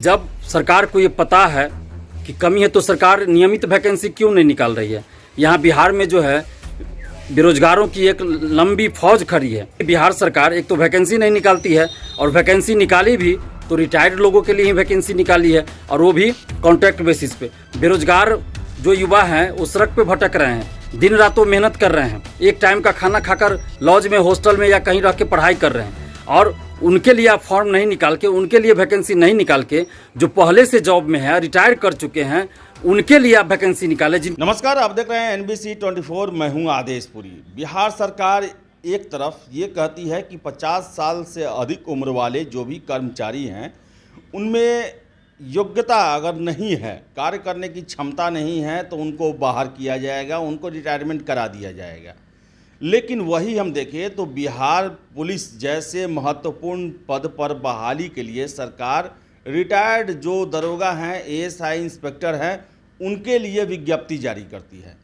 जब सरकार को ये पता है कि कमी है तो सरकार नियमित वैकेंसी क्यों नहीं निकाल रही है। यहाँ बिहार में जो है बेरोजगारों की एक लंबी फौज खड़ी है। बिहार सरकार एक तो वैकेंसी नहीं निकालती है और वैकेंसी निकाली भी तो रिटायर्ड लोगों के लिए ही वैकेंसी निकाली है और वो भी कॉन्ट्रैक्ट बेसिस पे। बेरोजगार जो युवा हैं वो सड़क पे भटक रहे हैं, दिन रातों मेहनत कर रहे हैं, एक टाइम का खाना खाकर लॉज में, हॉस्टल में या कहीं रह के पढ़ाई कर रहे हैं और उनके लिए आप फॉर्म नहीं निकाल के, उनके लिए वैकेंसी नहीं निकाल के, जो पहले से जॉब में है, रिटायर कर चुके हैं, उनके लिए आप वैकेंसी निकालें। नमस्कार, आप देख रहे हैं NBC 24। मैं हूं आदेशपुरी। बिहार सरकार एक तरफ ये कहती है कि 50 साल से अधिक उम्र वाले जो भी कर्मचारी हैं उनमें योग्यता अगर नहीं है, कार्य करने की क्षमता नहीं है तो उनको बाहर किया जाएगा, उनको रिटायरमेंट करा दिया जाएगा। लेकिन वही हम देखें तो बिहार पुलिस जैसे महत्वपूर्ण पद पर बहाली के लिए सरकार रिटायर्ड जो दरोगा हैं, ASI इंस्पेक्टर हैं, उनके लिए विज्ञप्ति जारी करती है।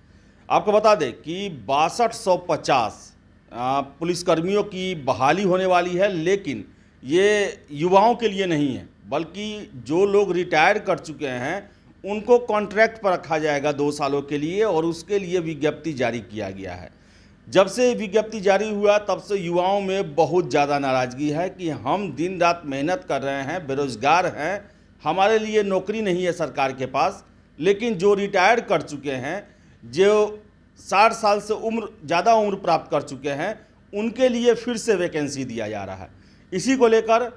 आपको बता दें कि 6250 पुलिसकर्मियों की बहाली होने वाली है, लेकिन ये युवाओं के लिए नहीं है, बल्कि जो लोग रिटायर कर चुके हैं उनको कॉन्ट्रैक्ट पर रखा जाएगा 2 सालों के लिए और उसके लिए विज्ञप्ति जारी किया गया है। जब से विज्ञप्ति जारी हुआ तब से युवाओं में बहुत ज़्यादा नाराज़गी है कि हम दिन रात मेहनत कर रहे हैं, बेरोज़गार हैं, हमारे लिए नौकरी नहीं है सरकार के पास। लेकिन जो रिटायर कर चुके हैं, जो 60 साल से ज़्यादा उम्र प्राप्त कर चुके हैं, उनके लिए फिर से वैकेंसी दिया जा रहा है। इसी को लेकर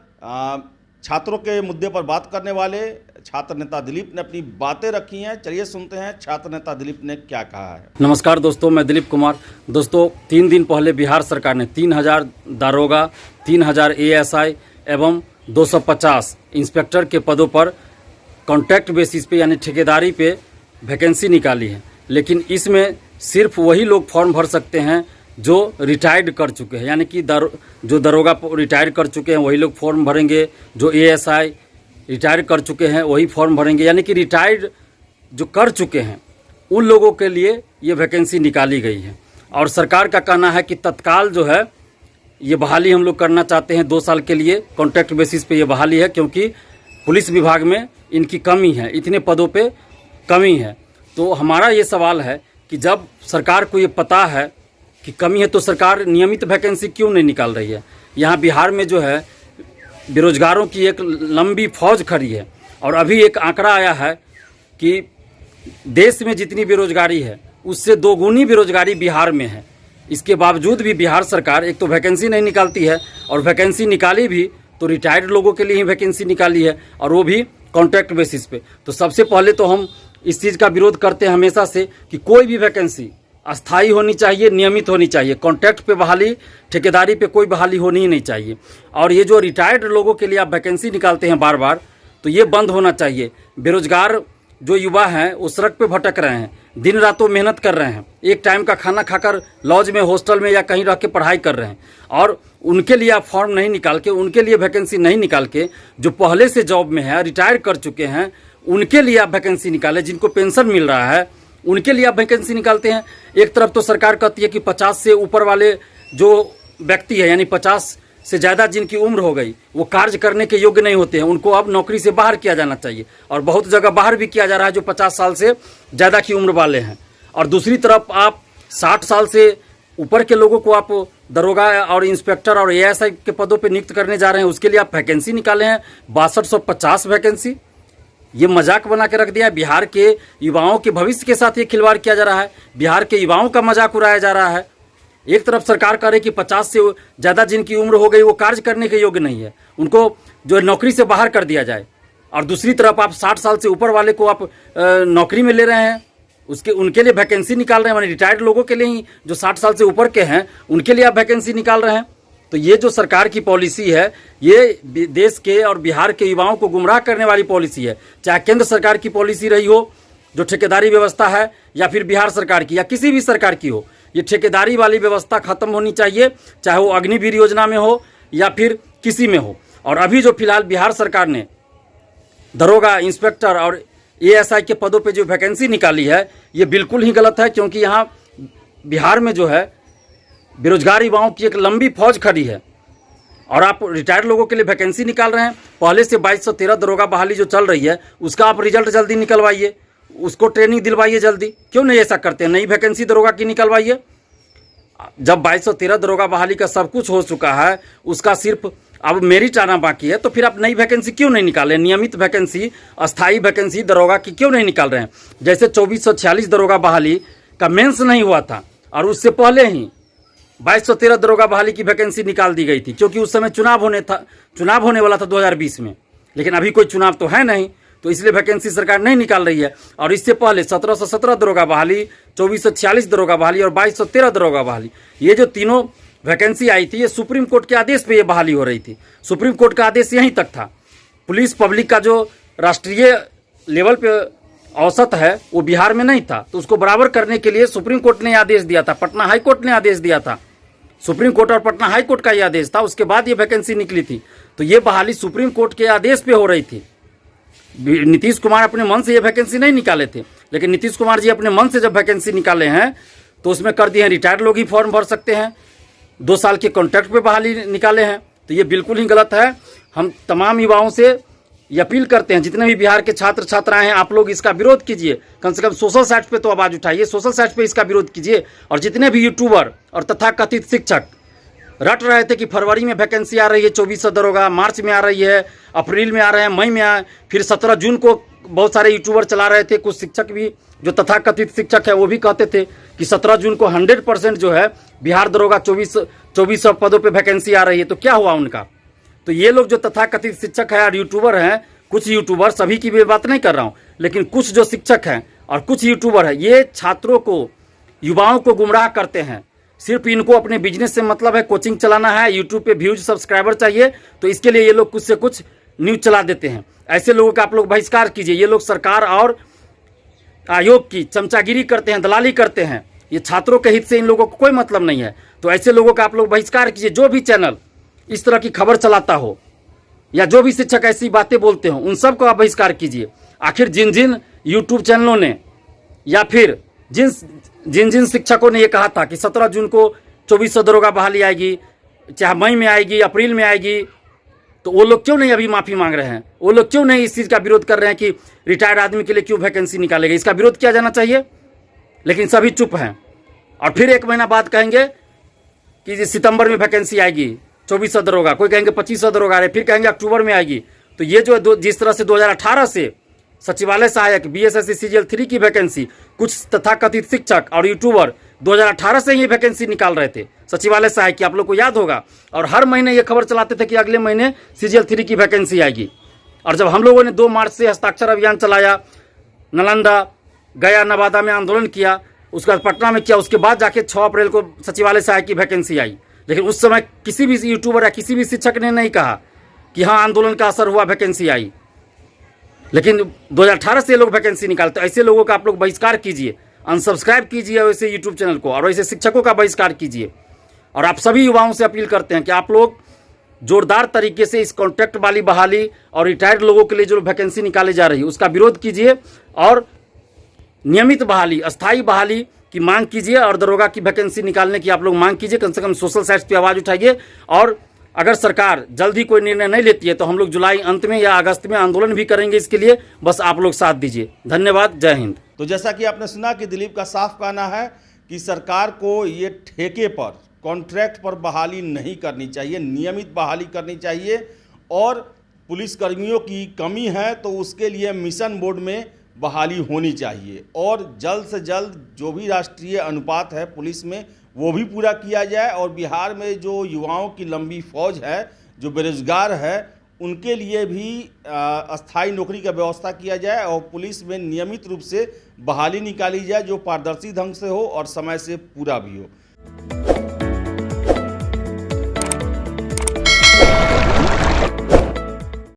छात्रों के मुद्दे पर बात करने वाले छात्र नेता दिलीप ने अपनी बातें रखी हैं। चलिए सुनते हैं छात्र नेता दिलीप ने क्या कहा है। नमस्कार दोस्तों, मैं दिलीप कुमार। दोस्तों, 3 दिन पहले बिहार सरकार ने 3000 दारोगा, 3000 ASI एवं 250 इंस्पेक्टर के पदों पर कॉन्ट्रैक्ट बेसिस पे यानी ठेकेदारी पे वैकेंसी निकाली है। लेकिन इसमें सिर्फ वही लोग फॉर्म भर सकते हैं जो रिटायर्ड कर चुके हैं, यानी कि जो दरोगा रिटायर कर चुके हैं वही लोग फॉर्म भरेंगे, जो ASI रिटायर कर चुके हैं वही फॉर्म भरेंगे, यानी कि रिटायर्ड जो कर चुके हैं उन लोगों के लिए ये वैकेंसी निकाली गई है। और सरकार का कहना है कि तत्काल जो है ये बहाली हम लोग करना चाहते हैं 2 साल के लिए, कॉन्ट्रैक्ट बेसिस पे ये बहाली है, क्योंकि पुलिस विभाग में इनकी कमी है, इतने पदों पे कमी है। तो हमारा ये सवाल है कि जब सरकार को ये पता है कि कमी है तो सरकार नियमित वैकेंसी क्यों नहीं निकाल रही है। यहाँ बिहार में जो है बेरोजगारों की एक लंबी फौज खड़ी है और अभी एक आंकड़ा आया है कि देश में जितनी बेरोजगारी है उससे 2 गुनी बेरोजगारी बिहार में है। इसके बावजूद भी बिहार सरकार एक तो वैकेंसी नहीं निकालती है और वैकेंसी निकाली भी तो रिटायर्ड लोगों के लिए ही वैकेंसी निकाली है और वो भी कॉन्ट्रैक्ट बेसिस पे। तो सबसे पहले तो हम इस चीज़ का विरोध करते हैं हमेशा से कि कोई भी वैकेंसी अस्थाई होनी चाहिए, नियमित होनी चाहिए। कॉन्ट्रैक्ट पे बहाली, ठेकेदारी पे कोई बहाली होनी ही नहीं चाहिए। और ये जो रिटायर्ड लोगों के लिए आप वैकेंसी निकालते हैं बार बार, तो ये बंद होना चाहिए। बेरोजगार जो युवा हैं वो सड़क पे भटक रहे हैं, दिन रातों मेहनत कर रहे हैं, एक टाइम का खाना खाकर लॉज में, हॉस्टल में या कहीं रह के पढ़ाई कर रहे हैं और उनके लिए आप फॉर्म नहीं निकाल के, उनके लिए वैकेंसी नहीं निकाल के, जो पहले से जॉब में है, रिटायर कर चुके हैं, उनके लिए आप वैकेंसी निकालें। जिनको पेंशन मिल रहा है उनके लिए आप वैकेंसी निकालते हैं। एक तरफ तो सरकार कहती है कि 50 से ऊपर वाले जो व्यक्ति है, यानी 50 से ज़्यादा जिनकी उम्र हो गई, वो कार्य करने के योग्य नहीं होते हैं, उनको अब नौकरी से बाहर किया जाना चाहिए। और बहुत जगह बाहर भी किया जा रहा है जो 50 साल से ज़्यादा की उम्र वाले हैं। और दूसरी तरफ आप 60 साल से ऊपर के लोगों को आप दरोगा और इंस्पेक्टर और ASI के पदों पर नियुक्त करने जा रहे हैं, उसके लिए आप वैकेंसी निकाले हैं 6250 वैकेंसी। ये मजाक बना के रख दिया है। बिहार के युवाओं के भविष्य के साथ ये खिलवाड़ किया जा रहा है, बिहार के युवाओं का मजाक उड़ाया जा रहा है। एक तरफ सरकार कह रही कि 50 से ज़्यादा जिनकी उम्र हो गई वो कार्य करने के योग्य नहीं है, उनको जो नौकरी से बाहर कर दिया जाए। और दूसरी तरफ आप 60 साल से ऊपर वाले को आप नौकरी में ले रहे हैं, उनके लिए वैकेंसी निकाल रहे हैं, माने रिटायर्ड लोगों के लिए ही, जो 60 साल से ऊपर के हैं उनके लिए आप वैकेंसी निकाल रहे हैं। तो ये जो सरकार की पॉलिसी है ये देश के और बिहार के युवाओं को गुमराह करने वाली पॉलिसी है। चाहे केंद्र सरकार की पॉलिसी रही हो जो ठेकेदारी व्यवस्था है, या फिर बिहार सरकार की या किसी भी सरकार की हो, ये ठेकेदारी वाली व्यवस्था खत्म होनी चाहिए, चाहे वो अग्निवीर योजना में हो या फिर किसी में हो। और अभी जो फिलहाल बिहार सरकार ने दरोगा, इंस्पेक्टर और ASI के पदों पे जो वैकेंसी निकाली है ये बिल्कुल ही गलत है, क्योंकि यहाँ बिहार में जो है बेरोजगार युवाओं की एक लंबी फौज खड़ी है और आप रिटायर्ड लोगों के लिए वैकेंसी निकाल रहे हैं। पहले से 2213 दरोगा बहाली जो चल रही है उसका आप रिजल्ट जल्दी निकलवाइए, उसको ट्रेनिंग दिलवाइए जल्दी। क्यों नहीं ऐसा करते हैं? नई वैकेंसी दरोगा की निकलवाइए। जब 2213 दरोगा बहाली का सब कुछ हो चुका है, उसका सिर्फ अब मेरिट आना बाकी है, तो फिर आप नई वैकेंसी क्यों नहीं निकालें? नियमित वैकेंसी, अस्थाई वैकेंसी दरोगा की क्यों नहीं निकाल रहे हैं? जैसे 2446 दरोगा बहाली का मेंस नहीं हुआ था और उससे पहले ही 2213 दरोगा बहाली की वैकेंसी निकाल दी गई थी, क्योंकि उस समय चुनाव होने वाला था 2020 में, लेकिन अभी कोई चुनाव तो है नहीं, तो इसलिए वैकेंसी सरकार नहीं निकाल रही है। और इससे पहले 1717 दरोगा बहाली, 2446 दरोगा बहाली और 2213 दरोगा बहाली, ये जो तीनों वैकेंसी आई थी, ये सुप्रीम कोर्ट के आदेश पे ये बहाली हो रही थी। सुप्रीम कोर्ट का आदेश यहीं तक था। पुलिस पब्लिक का जो राष्ट्रीय लेवल पे औसत है वो बिहार में नहीं था, तो उसको बराबर करने के लिए सुप्रीम कोर्ट ने आदेश दिया था, पटना हाई कोर्ट ने आदेश दिया था। सुप्रीम कोर्ट और पटना हाई कोर्ट का ये आदेश था, उसके बाद ये वैकेंसी निकली थी। तो ये बहाली सुप्रीम कोर्ट के आदेश पे हो रही थी। नीतीश कुमार अपने मन से ये वैकेंसी नहीं निकाले थे, लेकिन नीतीश कुमार जी अपने मन से जब वैकेंसी निकाले हैं तो उसमें कर दिए हैं रिटायर्ड लोग ही फॉर्म भर सकते हैं, 2 साल के कॉन्ट्रैक्ट पे बहाली निकाले हैं। तो ये बिल्कुल ही गलत है। हम तमाम युवाओं से ये अपील करते हैं, जितने भी बिहार के छात्र छात्राएं हैं, आप लोग इसका विरोध कीजिए। कम से कम सोशल साइट पे तो आवाज़ उठाइए, सोशल साइट पे इसका विरोध कीजिए। और जितने भी यूट्यूबर और तथाकथित शिक्षक रट रहे थे कि फरवरी में वैकेंसी आ रही है 2400 दरोगा, मार्च में आ रही है, अप्रैल में आ रहे हैं, मई में आए, फिर 17 जून को बहुत सारे यूट्यूबर चला रहे थे। कुछ शिक्षक भी जो तथाकथित शिक्षक है वो भी कहते थे कि 17 जून को 100% जो है बिहार दरोगा 2400 पदों पे वैकेंसी आ रही है। तो क्या हुआ उनका? तो ये लोग जो तथाकथित शिक्षक है और यूट्यूबर हैं, कुछ यूट्यूबर, सभी की भी बात नहीं कर रहा हूँ, लेकिन कुछ जो शिक्षक हैं और कुछ यूट्यूबर है, ये छात्रों को, युवाओं को गुमराह करते हैं। सिर्फ इनको अपने बिजनेस से मतलब है, कोचिंग चलाना है, यूट्यूब पे व्यूज सब्सक्राइबर चाहिए, तो इसके लिए ये लोग कुछ से कुछ न्यूज चला देते हैं। ऐसे लोगों का आप लोग बहिष्कार कीजिए। ये लोग सरकार और आयोग की चमचागिरी करते हैं, दलाली करते हैं। ये छात्रों के हित से इन लोगों को कोई मतलब नहीं है। तो ऐसे लोगों का आप लोग बहिष्कार कीजिए। जो भी चैनल इस तरह की खबर चलाता हो या जो भी शिक्षक ऐसी बातें बोलते हो, उन सब को आप बहिष्कार कीजिए। आखिर जिन जिन यूट्यूब चैनलों ने या फिर जिन जिन शिक्षकों ने ये कहा था कि 17 जून को 2400 दरोगा बहाली आएगी, चाहे मई में आएगी, अप्रैल में आएगी, तो वो लोग क्यों नहीं अभी माफ़ी मांग रहे हैं? वो लोग क्यों नहीं इस चीज़ का विरोध कर रहे हैं कि रिटायर्ड आदमी के लिए क्यों वैकेंसी निकालेगा? इसका विरोध किया जाना चाहिए, लेकिन सभी चुप हैं। और फिर 1 महीना बाद कहेंगे कि सितंबर में वैकेंसी आएगी 2400 दरोगा, कोई कहेंगे 2500 दरोगा रहे, फिर कहेंगे अक्टूबर में आएगी। तो ये जो जिस तरह से 2018 से सचिवालय सहायक BSSC CGL 3 की वैकेंसी कुछ तथाकथित शिक्षक और यूट्यूबर 2018 से ही वैकेंसी निकाल रहे थे सचिवालय सहायक की, आप लोग को याद होगा। और हर महीने ये खबर चलाते थे कि अगले महीने CGL 3 की वैकेंसी आएगी। और जब हम लोगों ने 2 मार्च से हस्ताक्षर अभियान चलाया, नालंदा, गया, नवादा में आंदोलन किया, उसके बाद पटना में किया, उसके बाद जाके 6 अप्रैल को सचिवालय सहायक की वैकेंसी आई। लेकिन उस समय किसी भी यूट्यूबर या किसी भी शिक्षक ने नहीं कहा कि हाँ आंदोलन का असर हुआ, वैकेंसी आई। लेकिन 2018 से लोग वैकेंसी निकालते, ऐसे लोगों का आप लोग बहिष्कार कीजिए, अनसब्सक्राइब कीजिए वैसे यूट्यूब चैनल को, और वैसे शिक्षकों का बहिष्कार कीजिए। और आप सभी युवाओं से अपील करते हैं कि आप लोग जोरदार तरीके से इस कॉन्ट्रैक्ट वाली बहाली और रिटायर्ड लोगों के लिए जो वैकेंसी निकाली जा रही है उसका विरोध कीजिए, और नियमित बहाली, अस्थायी बहाली की मांग कीजिए, और दरोगा की वैकेंसी निकालने की आप लोग मांग कीजिए। कम से कम सोशल साइट्स पे आवाज़ उठाइए। और अगर सरकार जल्दी कोई निर्णय नहीं लेती है तो हम लोग जुलाई अंत में या अगस्त में आंदोलन भी करेंगे इसके लिए। बस आप लोग साथ दीजिए। धन्यवाद। जय हिंद। तो जैसा कि आपने सुना कि दिलीप का साफ कहना है कि सरकार को ये ठेके पर, कॉन्ट्रैक्ट पर बहाली नहीं करनी चाहिए, नियमित बहाली करनी चाहिए। और पुलिसकर्मियों की कमी है तो उसके लिए मिशन मोड में बहाली होनी चाहिए, और जल्द से जल्द जो भी राष्ट्रीय अनुपात है पुलिस में वो भी पूरा किया जाए। और बिहार में जो युवाओं की लंबी फौज है, जो बेरोजगार है, उनके लिए भी अस्थायी नौकरी का व्यवस्था किया जाए, और पुलिस में नियमित रूप से बहाली निकाली जाए जो पारदर्शी ढंग से हो और समय से पूरा भी हो।